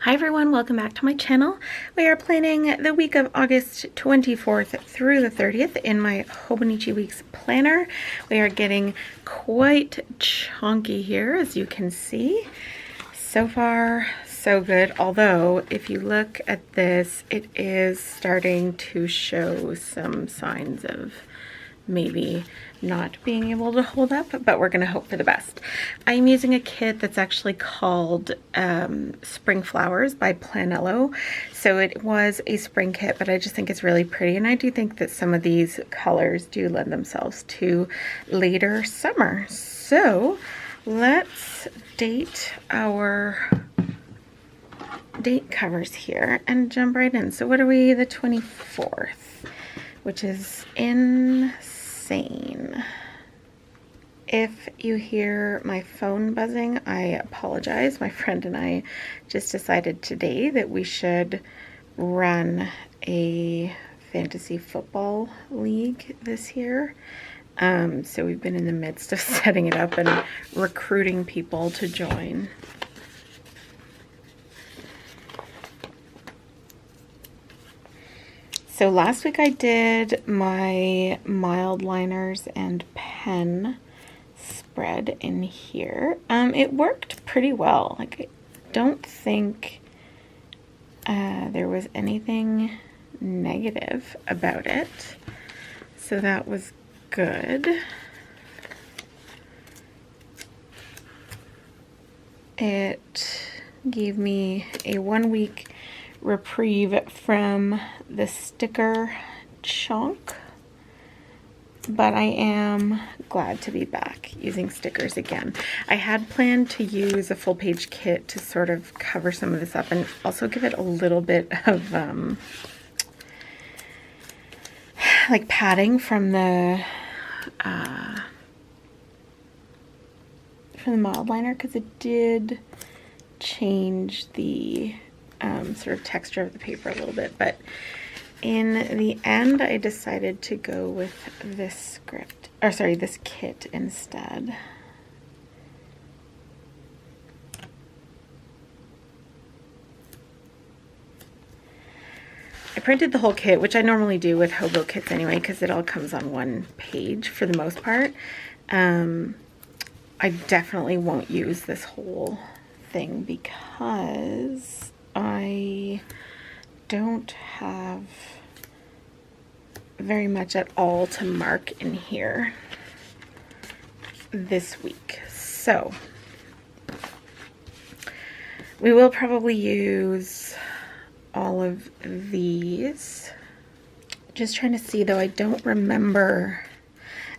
Hi everyone, welcome back to my channel. We are planning the week of August 24th through the 30th in my Hobonichi Weeks planner. We are getting quite chunky here, as you can see. So far, so good. Although, if you look at this, it is starting to show some signs of maybe not being able to hold up, but we're gonna hope for the best. I'm using a kit that's actually called Spring Flowers by Plannello. So it was a spring kit, but I just think it's really pretty, and I do think that some of these colors do lend themselves to later summer. So let's date our date covers here and jump right in. So what are we, the 24th, which is insane. If you hear my phone buzzing, I apologize. My friend and I just decided today that we should run a fantasy football league this year. So we've been in the midst of setting it up and recruiting people to join. So last week I did my mild liners and pen spread in here. It worked pretty well. Like, I don't think there was anything negative about it. So that was good. It gave me a 1 week reprieve from the sticker chunk, but I am glad to be back using stickers again. I had planned to use a full page kit to sort of cover some of this up and also give it a little bit of like padding from the mild liner, because it did change the sort of texture of the paper a little bit, but in the end I decided to go with this this kit instead. I printed the whole kit, which I normally do with Hobo kits anyway, because it all comes on one page for the most part. I definitely won't use this whole thing because I don't have very much at all to mark in here this week. So we will probably use all of these. Just trying to see though, I don't remember.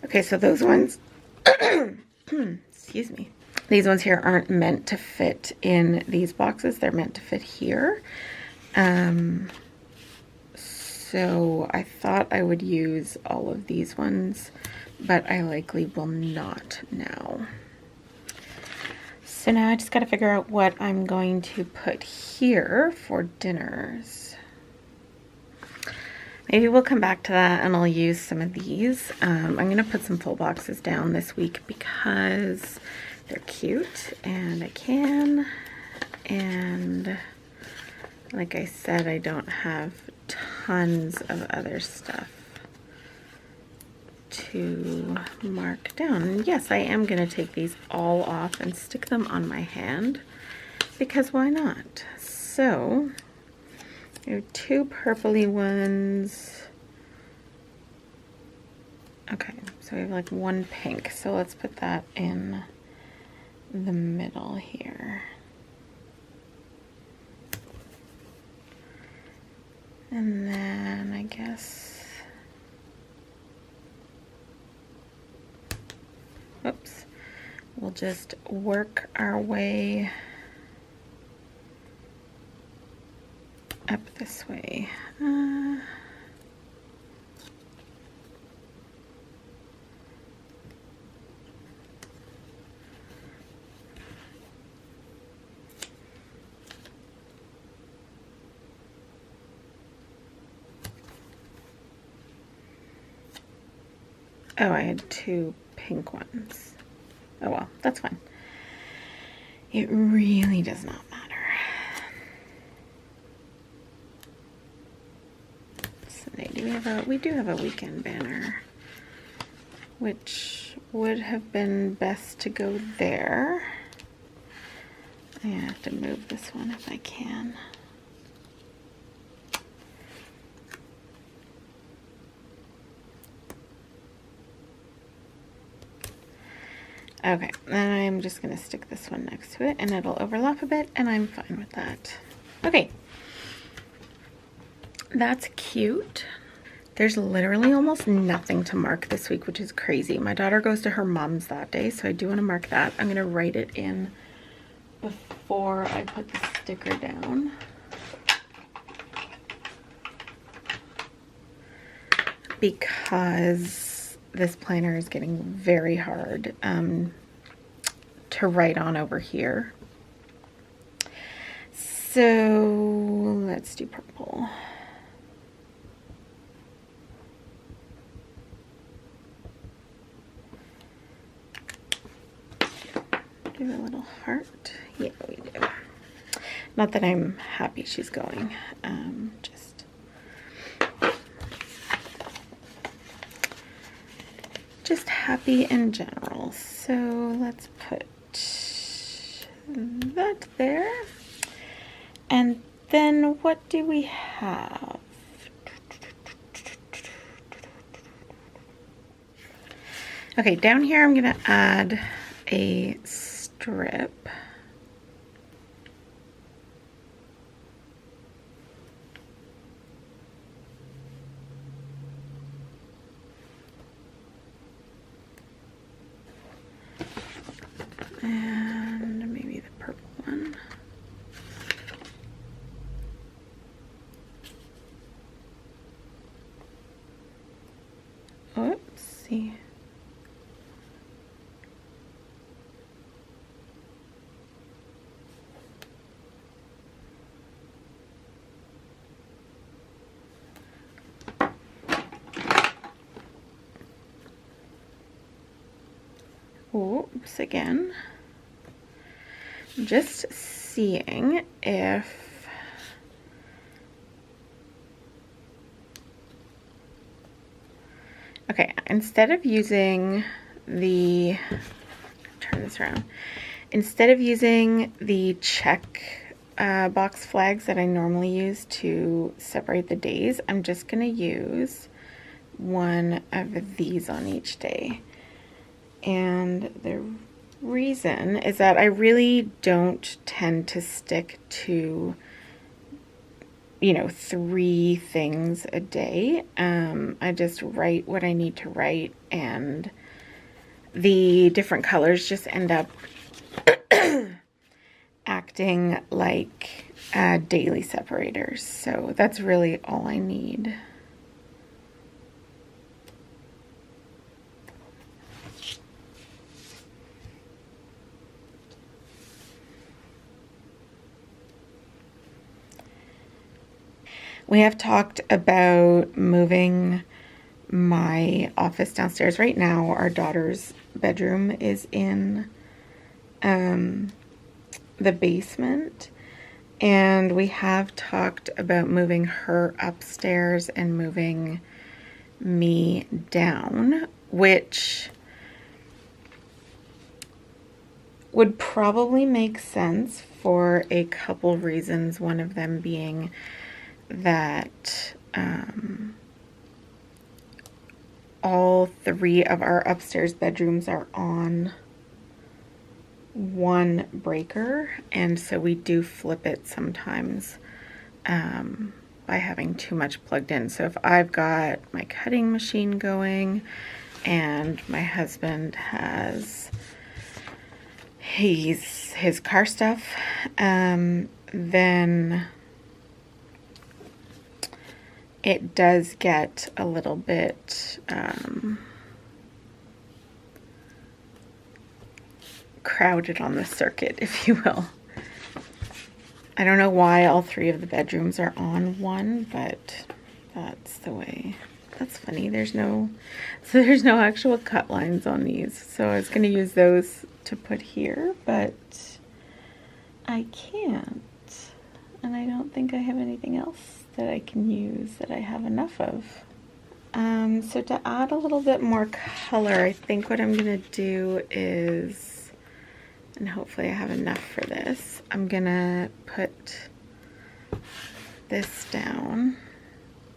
Okay, so those ones, excuse me. These ones here aren't meant to fit in these boxes. They're meant to fit here. So I thought I would use all of these ones, but I likely will not now. So now I just got to figure out what I'm going to put here for dinners. Maybe we'll come back to that and I'll use some of these. I'm going to put some full boxes down this week because they're cute and I can. And like I said, I don't have tons of other stuff to mark down. And yes, I am going to take these all off and stick them on my hand because why not? So I have two purpley ones. Okay, so we have like one pink. So let's put that in the middle here. And then I guess, oops, we'll just work our way up this way. Oh, I had two pink ones. Oh well, that's fine. It really does not matter. Sunday. We do have a weekend banner, which would have been best to go there. I have to move this one if I can. Okay, then I'm just going to stick this one next to it and it'll overlap a bit and I'm fine with that. Okay, that's cute. There's literally almost nothing to mark this week, which is crazy. My daughter goes to her mom's that day, so I do want to mark that. I'm going to write it in before I put the sticker down. Because this planner is getting very hard to write on over here. So let's do purple. Do a little heart. Yeah, we do. Not that I'm happy she's going. Just happy in general. So let's put that there. And then what do we have? Okay, down here I'm going to add a strip. And maybe the purple one. Oopsie. Oops, again. Just seeing if okay, instead of using the turn this around, instead of using the check box flags that I normally use to separate the days, I'm just going to use one of these on each day. And the reason is that I really don't tend to stick to, you know, 3 things a day. I just write what I need to write, and the different colors just end up acting like daily separators. So that's really all I need. We have talked about moving my office downstairs. Right now, our daughter's bedroom is in the basement, and we have talked about moving her upstairs and moving me down, which would probably make sense for a couple reasons, one of them being that all 3 of our upstairs bedrooms are on one breaker, and so we do flip it sometimes by having too much plugged in. So if I've got my cutting machine going and my husband has his car stuff, then it does get a little bit crowded on the circuit, if you will. I don't know why all 3 of the bedrooms are on one, but that's the way. That's funny. There's no actual cut lines on these. So I was going to use those to put here, but I can't. And I don't think I have anything else that I can use that I have enough of. So to add a little bit more color, I think what I'm gonna do is, and hopefully I have enough for this, I'm gonna put this down.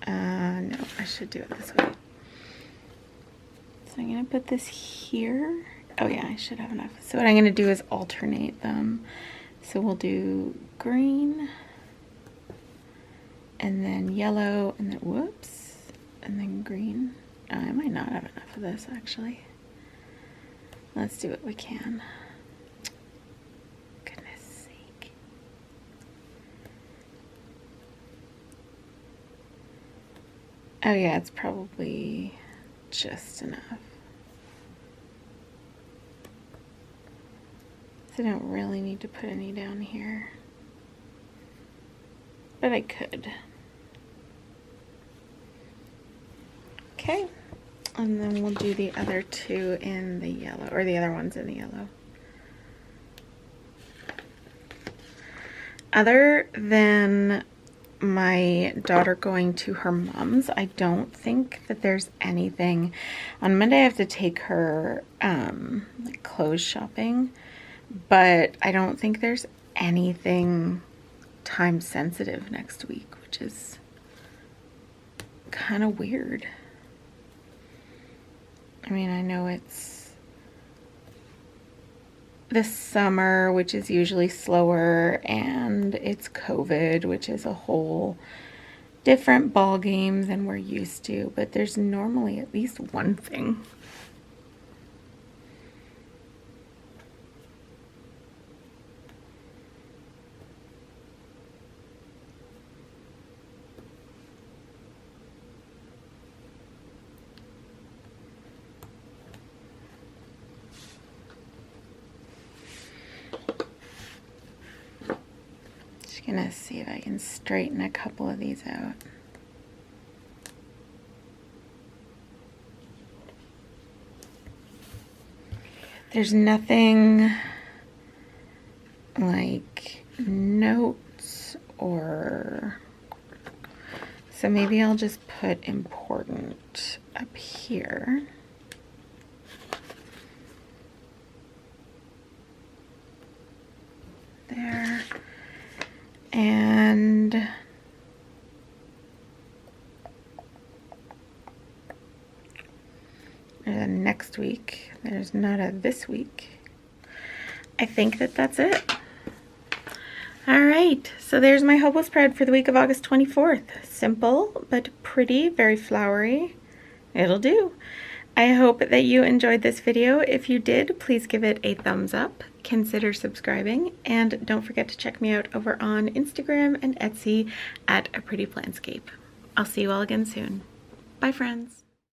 No, I should do it this way. So I'm gonna put this here. Oh yeah, I should have enough. So what I'm gonna do is alternate them. So we'll do green, and then yellow, and then whoops, and then green. Oh, I might not have enough of this actually. Let's do what we can. Goodness sake. Oh yeah, it's probably just enough. So I don't really need to put any down here, but I could. Okay, and then we'll do the other two in the yellow, or the other ones in the yellow. Other than my daughter going to her mom's, I don't think that there's anything. On Monday I have to take her like clothes shopping, but I don't think there's anything time sensitive next week, which is kind of weird. I mean, I know it's the summer, which is usually slower, and it's COVID, which is a whole different ball game than we're used to, but there's normally at least one thing. Gonna see if I can straighten a couple of these out. There's nothing like notes or, so maybe I'll just put important up here. There. And next week, there's not a this week. I think that that's it. All right, so there's my hobo spread for the week of August 24th. Simple, but pretty, very flowery. It'll do. I hope that you enjoyed this video. If you did, please give it a thumbs up, consider subscribing, and don't forget to check me out over on Instagram and Etsy at A Pretty Planscape. I'll see you all again soon. Bye, friends.